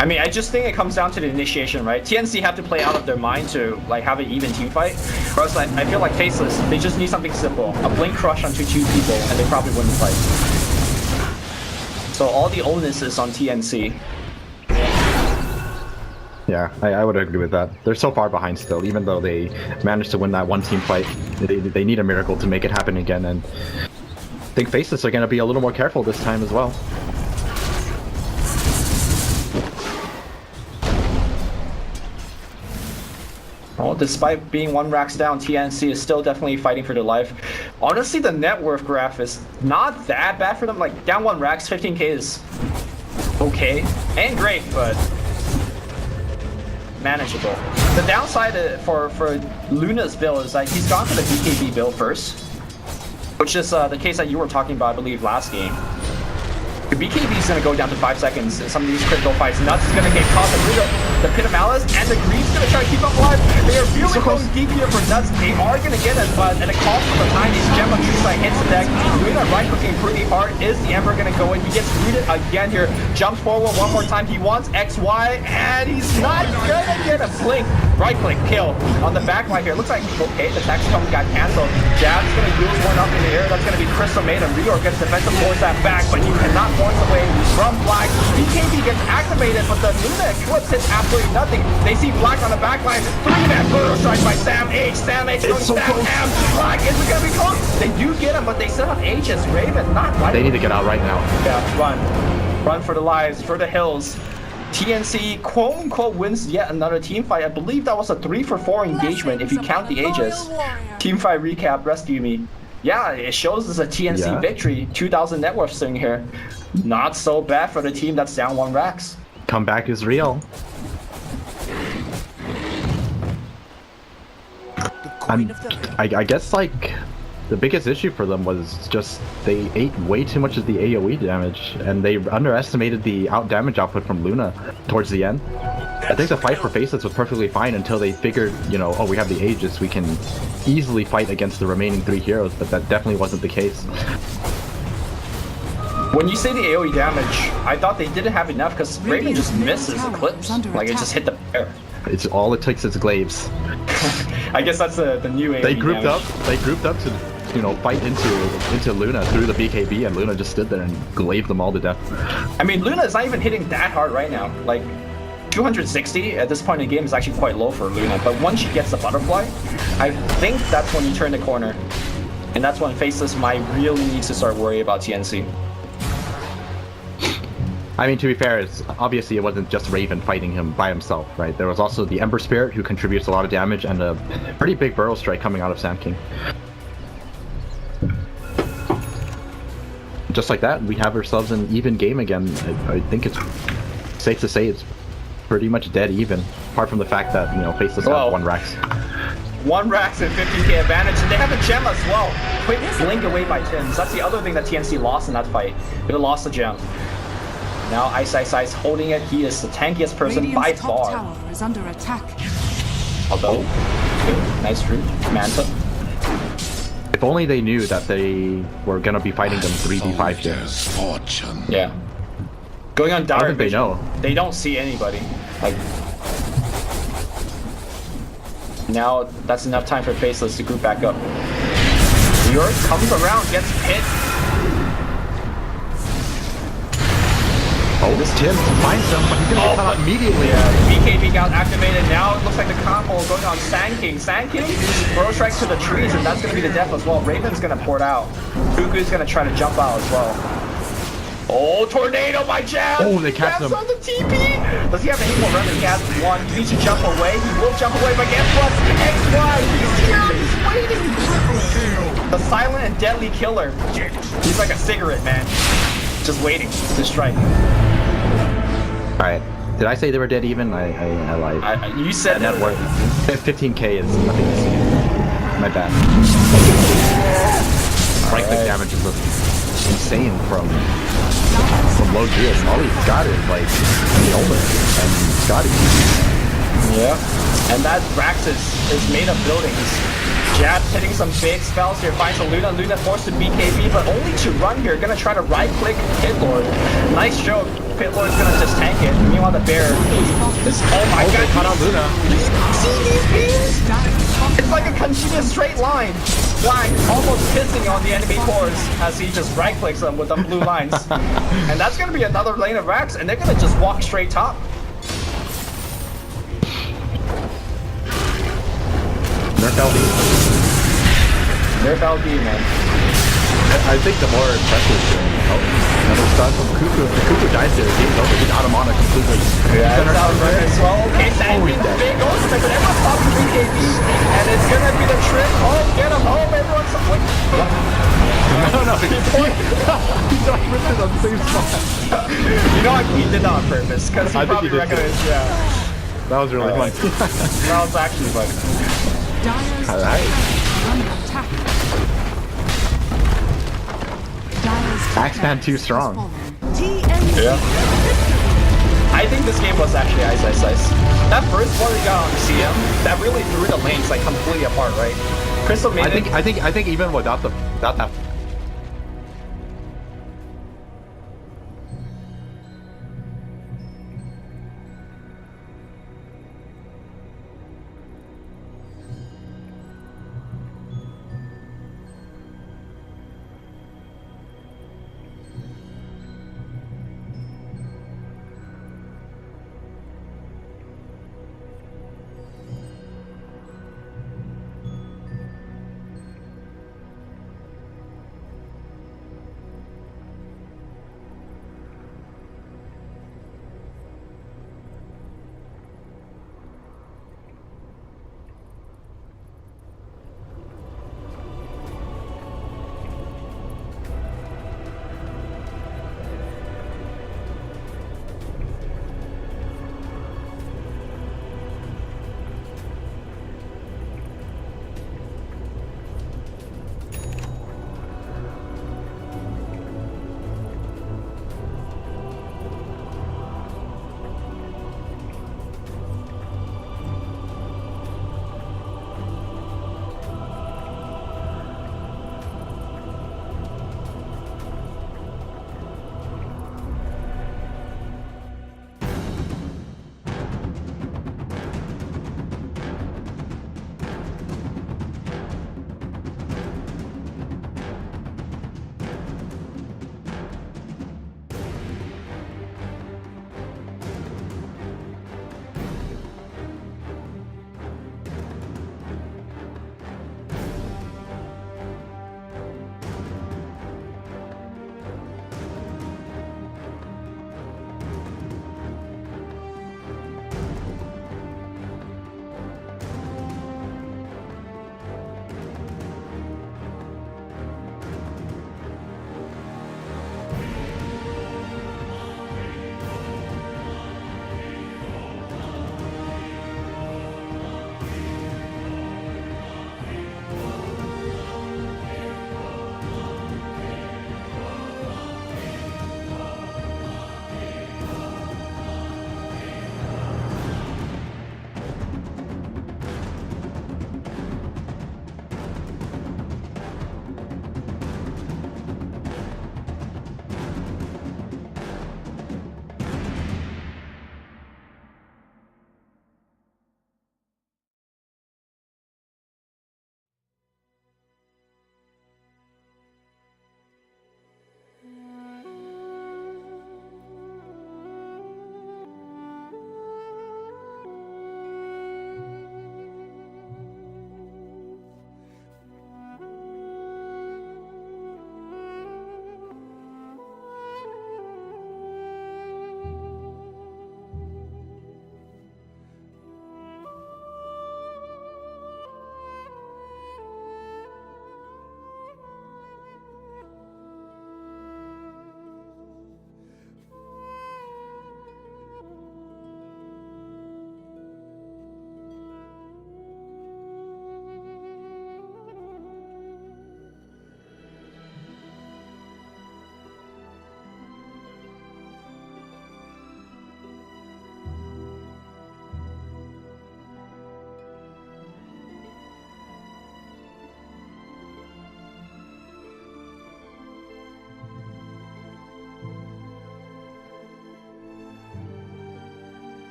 I mean, I just think it comes down to the initiation, right? TNC have to play out of their mind to have an even team fight. Whereas I feel like Faceless, they just need something simple. A blink crush onto 2 people and they probably win the fight. So all the onus is on TNC. Yeah, I would agree with that. They're so far behind still, even though they managed to win that one team fight. They need a miracle to make it happen again, and I think Faceless are going to be a little more careful this time as well. Well, despite being 1 racks down, TNC is still definitely fighting for their life. Honestly, the net worth graph is not that bad for them. Like, down 1 racks, 15k is okay and great, but manageable. The downside for Luna's build is that he's gone for the BKB build first, which is the case that you were talking about, I believe, last game. The BKB is going to go down to 5 seconds in some of these critical fights. Nuts is going to get caught the Pit of Malice, and the Green's going to try to keep up alive. They are really going deep here for Nuts. They are going to get it, but at a cost of the 90s, Gem of True Sight hits the deck. Luna right-clicking pretty hard. Is the Emperor going to go in? He gets rooted again here. Jumps forward one more time. He wants XY, and he's not going to get a blink. Right-click kill on the back line here. Looks like, okay, the tax coming got canceled. Jab's going to use one up in the air. That's going to be Crystal Maid, and Reor gets defensive towards that back, but you cannot force away from Black. BKB gets activated, but the Luna Eclipse hits absolutely nothing. They see Black on the back line. 3-man brutal strike by Sam H. Sam H going so down. Black isn't going to be close. They do get him, but they still have H as Raven. Not right. They need to get out right now. Yeah, run. Run for the lives, for the hills. TNC quote-unquote wins yet another team fight. I believe that was a 3-for-4 engagement if you count the Aegis. Team fight recap, rescue me. Yeah, it shows us a TNC victory. 2,000 net worth sitting here. Not so bad for the team that's down 1 racks. Comeback is real. I guess like the biggest issue for them was just they ate way too much of the AoE damage, and they underestimated the damage output from Luna towards the end. I think the fight for Faceless was perfectly fine until they figured, you know, oh, we have the Aegis, we can easily fight against the remaining 3 heroes, but that definitely wasn't the case. When you say the AoE damage, I thought they didn't have enough because Raven just misses Eclipse. Like, it just hit the air. It's all it takes is glaives. I guess that's the new AoE They grouped damage. They grouped up to, you know, fight into Luna through the BKB, and Luna just stood there and glaved them all to death. I mean, Luna is not even hitting that hard right now. Like, 260 at this point in the game is actually quite low for Luna, but once she gets the butterfly, I think that's when you turn the corner. And that's when Faceless might really need to start worrying about TNC. I mean, to be fair, obviously it wasn't just Raven fighting him by himself, right? There was also the Ember Spirit, who contributes a lot of damage, and a pretty big Burrow Strike coming out of Sand King. Just like that, we have ourselves an even game again. I think it's safe to say it's pretty much dead even, apart from the fact that, you know, Faceless has 1 racks. 1 racks and 50k advantage, and they have a gem as well. Quick blink away by Tims. That's the other thing that TNC lost in that fight. They lost the gem. Now Ice holding it. He is the tankiest person by far. Top tower is under attack. Although, good. Nice root. Manta. If only they knew that they were gonna be fighting them 3v5 here. Fortune. Yeah. Going on I dire don't think they vision, know. they don't see anybody. Like now, that's enough time for Faceless to group back up. York comes around, gets hit. Oh, this Tim finds them, but he's gonna get caught out immediately. Yeah, BKB got activated. Now it looks like the combo going on Sand King. Sand King throws strike to the trees, and that's gonna be the death as well. Raven's gonna port out. Cuckoo's gonna try to jump out as well. Oh, tornado by Jazz! Oh, they catch Jazz him. on the TP! Does he have any more run? He has one. He needs to jump away. He will jump away, but guess what? XY! He's here! He's waiting! The silent and deadly killer. He's like a cigarette, man. Just waiting to strike. Alright. Did I say they were dead even? I lied. You said net worth. 15k is nothing to see. My bad. Right click damage is insane from low GS. All he's got is like the Omen and Scotty. Yeah. And that Rax is made of buildings. Jab hitting some big spells here, finds a Luna. Luna forced to BKB, but only to run here. Gonna try to right click Pitlord. Nice joke. Pitlord's gonna just tank it. Meanwhile, the bear is. Oh my god, caught on Luna. See these beams? It's like a continuous straight line. Flying, almost pissing on the enemy cores as he just right clicks them with the blue lines. And that's gonna be another lane of Rax, and they're gonna just walk straight top. Nerf LD. Nerf LD, man. I think the more impressive thing. Oh, another stun from Cuckoo. If the Cuckoo dies there, game's over. He's out of mana completely. Yeah, it's out of as well. Okay, Sandwich, big ultimate, but everyone's popping BKB, and it's gonna be the trick. Oh, get him home, everyone's. Wait. No, he's not written on the same spot. You know, he did that on purpose, because he probably he did recognized, yeah. That was really fun. That was actually fun. Dire's Alright. under attack. Dire's Axeman too strong. TNC. Yeah. I think this game was actually ice. That first one we got on CM, that really threw the lanes like completely apart, right? Crystal made I think even without that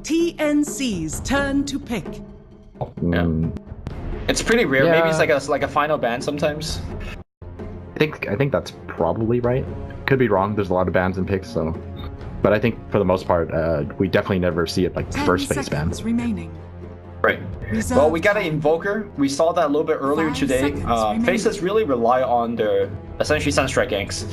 TNC's turn to pick. It's pretty rare. Yeah. Maybe it's like a final ban sometimes. I think that's probably right. Could be wrong. There's a lot of bans and picks, so. But I think for the most part, we definitely never see it like 10 first face ban. seconds remaining. Right. Reserve Well, we got an time. Invoker. We saw that a little bit earlier 5 today. seconds remaining. Faceless really rely on their essentially Sunstrike ganks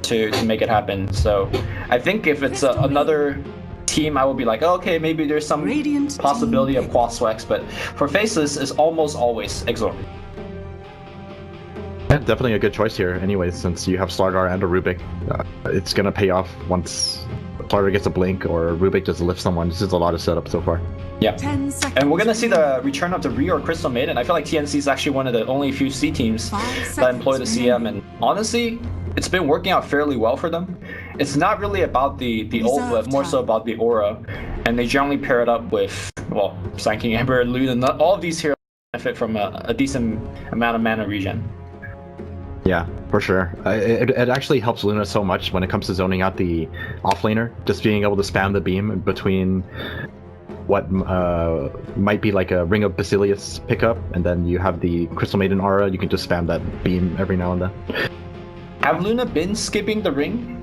to make it happen. So I think if it's another team, I would be like, oh, okay, maybe there's some Radiant possibility team of Quas Swex, but for Faceless, it's almost always Exort. Yeah, definitely a good choice here. Anyways, since you have Slardar and a Rubik, it's gonna pay off once Slardar gets a blink or Rubik just lifts someone. This is a lot of setup so far. Yeah. 10 seconds. And we're gonna see the return of the Rhea or Crystal Maiden. I feel like TNC is actually one of the only few C teams 5 that employ the seconds CM, and honestly, it's been working out fairly well for them. It's not really about the ult, but more so about the aura, and they generally pair it up with, well, Sand King, Ember, and Luna. All of these heroes benefit from a decent amount of mana regen. Yeah, for sure. It actually helps Luna so much when it comes to zoning out the offlaner, just being able to spam the beam between what might be like a Ring of Basilius pickup, and then you have the Crystal Maiden aura. You can just spam that beam every now and then. Have Luna been skipping the ring?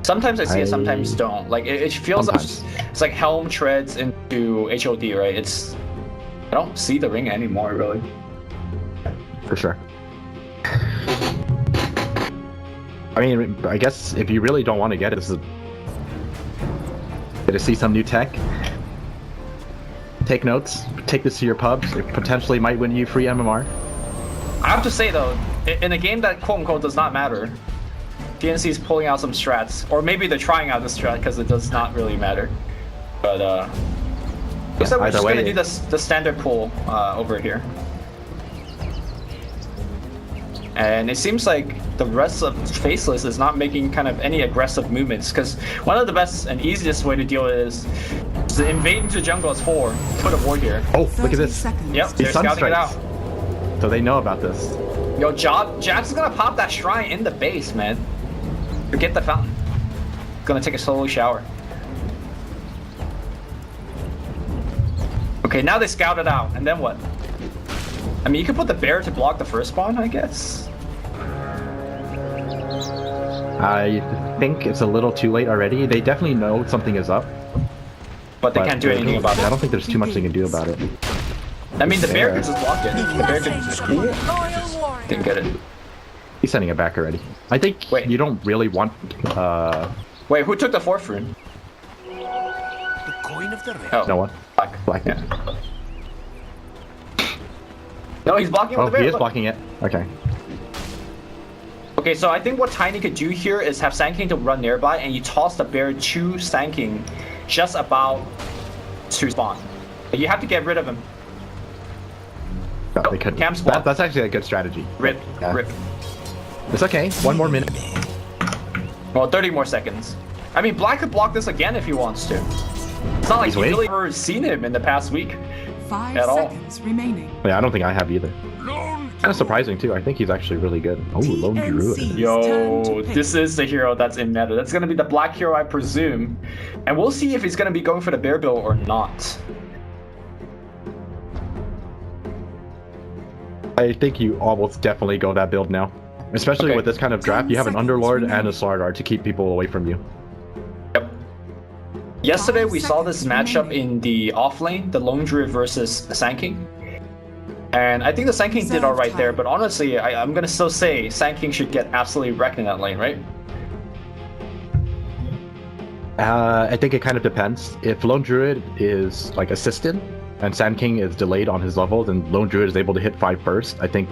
Sometimes I see it, sometimes don't. Like it feels Sometimes. like it's like Helm treads into HOD, right? I don't see the ring anymore, really. For sure. I mean, I guess if you really don't want to get it, this is to see some new tech. Take notes. Take this to your pubs. It potentially might win you free MMR. I have to say though, in a game that quote unquote does not matter, TNC is pulling out some strats, or maybe they're trying out the strat because it does not really matter. But looks like we're just gonna do the standard pull over here. And it seems like the rest of Faceless is not making kind of any aggressive movements, because one of the best and easiest way to deal with it is to invade into jungle as 4, put a ward here. Oh, look 30 at this. seconds. Yep, they're These scouting it out. sunstrikes. So they know about this. Yo, Jax is gonna pop that shrine in the base, man. Forget the fountain. Gonna take a solo shower. Okay, now they scout it out, and then what? I mean, you could put the bear to block the first spawn, I guess. I think it's a little too late already. They definitely know something is up. But they can't do anything about I it. don't think there's too much they can do about it. I mean, the bear could just block it. The bear could just didn't get it. He's sending it back already. I think Wait. you don't really want... Wait, who took the 4th rune? The coin of the realm. Oh, no one? Black. Yeah. No, he's blocking with Oh, the bear. he is look. blocking it. Okay. Okay, so I think what Tiny could do here is have Sand King to run nearby, and you toss the bear to Sand King just about to spawn. But you have to get rid of him. No, they couldn't. Camp spawn. That's actually a good strategy. Rip, Yeah. rip. It's okay. One more minute. Well, 30 more seconds. I mean, Black could block this again if he wants to. It's not like He's you've waiting. really ever seen him in the past week. 5 At all. seconds remaining. Yeah, I don't think I have either. Kind of surprising too. I think he's actually really good. Oh, Lone Druid. TNC. Turn Yo, to pick. this is the hero that's in meta. That's gonna be the Black hero, I presume. And we'll see if he's gonna be going for the bear build or not. I think you almost definitely go that build now. Especially Okay. with this kind of draft, 10 you have an seconds Underlord remaining. and a Slardar to keep people away from you. Yep. Yesterday 5 we saw this seconds matchup remaining. in the off lane, the Lone Druid versus the Sand King. And I think the Sand King did Reserve alright there, time. but honestly, I'm gonna still say Sand King should get absolutely wrecked in that lane, right? I think it kind of depends. If Lone Druid is like assisted and Sand King is delayed on his level, then Lone Druid is able to hit 5 first. I think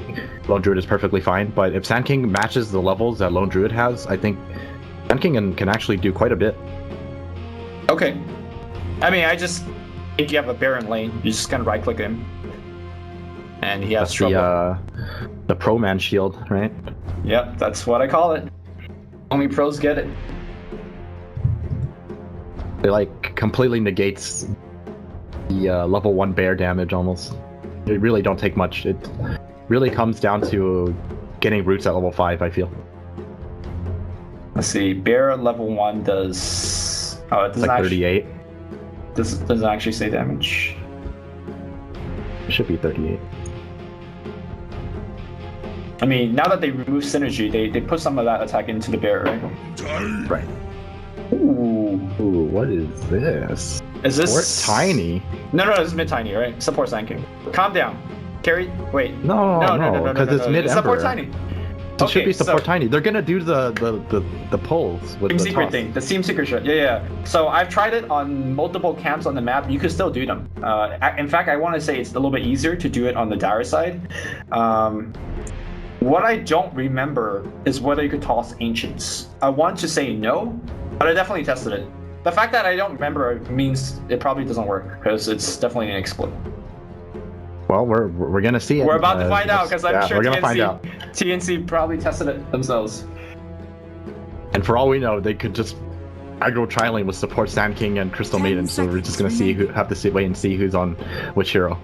Lone Druid is perfectly fine. But if Sand King matches the levels that Lone Druid has, I think Sand King can actually do quite a bit. Okay. I mean, I just think you have a Baron lane. You just kind of right click him. And he has That's trouble. the Pro Man shield, right? Yep, that's what I call it. Only pros get it. It like completely negates the level 1 bear damage almost. It really don't take much. It really comes down to getting roots at level 5, I feel. Let's see, Bear level 1 does... Oh, it does Like not... 38. doesn't actually say damage. It should be 38. I mean, now that they remove synergy, they put some of that attack into the bear, right? Right. Ooh. Ooh, what is this? Is this Support tiny? No, this is mid tiny, right? Support Sanking. Calm down. Carry. Wait. No, because it's mid Support Emperor. tiny. It should be support tiny. They're gonna do the pulls with Team the secret toss. thing. The team secret shot. Yeah. So I've tried it on multiple camps on the map. You could still do them. In fact, I want to say it's a little bit easier to do it on the Dire side. What I don't remember is whether you could toss Ancients. I want to say no, but I definitely tested it. The fact that I don't remember means it probably doesn't work, because it's definitely an exploit. Well, we're gonna see it. We're about to find out, because I'm sure we're gonna find out. TNC probably tested it themselves. And for all we know, they could just aggro tri-lane with support Sand King and Crystal Maiden. So we're just gonna wait and see who's on which hero.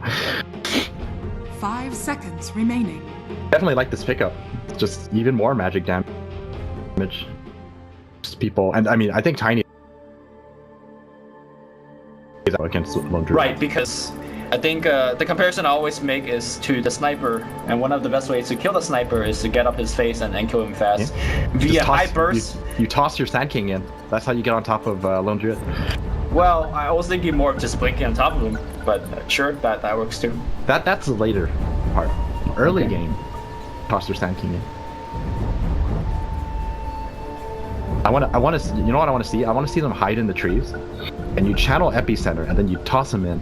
5 seconds remaining. Definitely like this pickup. It's just even more magic damage. Just people, and I mean, I think Tiny is against Lone Druid. Right, because I think the comparison I always make is to the sniper, and one of the best ways to kill the sniper is to get up his face and kill him fast. Yeah. Via high burst. You toss your Sand King in. That's how you get on top of Lone Druid. Well, I was thinking more of just blinking on top of him, but sure, that works too. That's the later part. Early game, toss your Sand King in. I want to, you know what I want to see? I want to see them hide in the trees, and you channel Epicenter, and then you toss them in.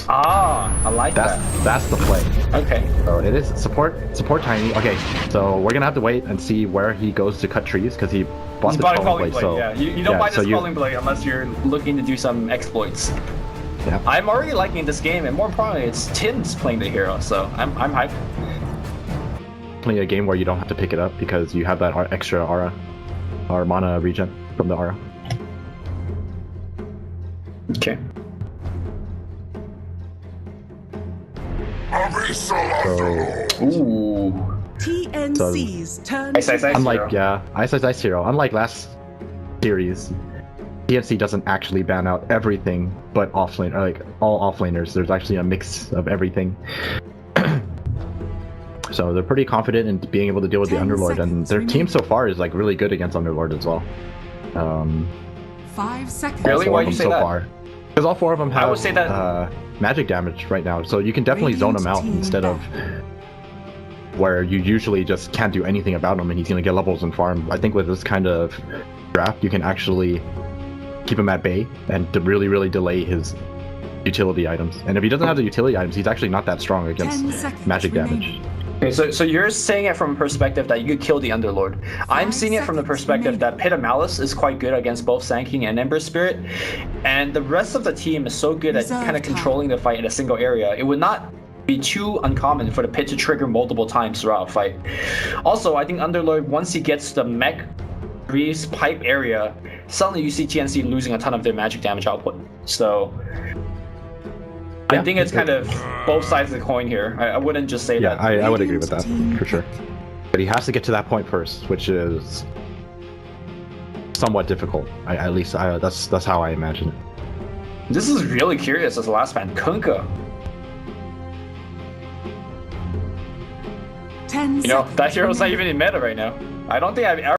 Ah, I like that. That's the play. Okay. So it is support Tiny. Okay, so we're gonna have to wait and see where he goes to cut trees, because he bought the calling blade. So yeah, you don't buy this calling blade unless you're looking to do some exploits. Yeah. I'm already liking this game, and more importantly, it's Tim's playing the hero, so I'm hyped. Definitely a game where you don't have to pick it up because you have that extra aura or mana regen from the aura. Okay. Ooh. TNC's turn. Ice Unlike hero. Ice Hero. Unlike last series, TNC doesn't actually ban out everything but offlane, or like all offlaners. There's actually a mix of everything. So they're pretty confident in being able to deal with the Underlord, and their team so far is like really good against Underlord as well. 5 seconds. Really? Why do you say that? Because all four of them have I would say that magic damage right now, so you can definitely zone him out instead of where you usually just can't do anything about him and he's gonna get levels and farm. I think with this kind of draft, you can actually keep him at bay and to really delay his utility items. And if he doesn't have the utility items, he's actually not that strong against magic damage. Okay, so you're saying it from a perspective that you could kill the Underlord. I'm seeing it from the perspective that Pit of Malice is quite good against both Sand King and Ember Spirit, and the rest of the team is so good at kind of controlling the fight in a single area. It would not be too uncommon for the Pit to trigger multiple times throughout a fight. Also, I think Underlord, once he gets the mech grease pipe area, suddenly you see TNC losing a ton of their magic damage output. So I think it's kind of both sides of the coin here. I wouldn't just say that. Yeah, I would agree with that, for sure. But he has to get to that point first, which is somewhat difficult. That's how I imagine it. This is really curious as the last man. Kunkka. 10 You know, that seconds hero's not remaining. even in meta right now. I don't think I've ever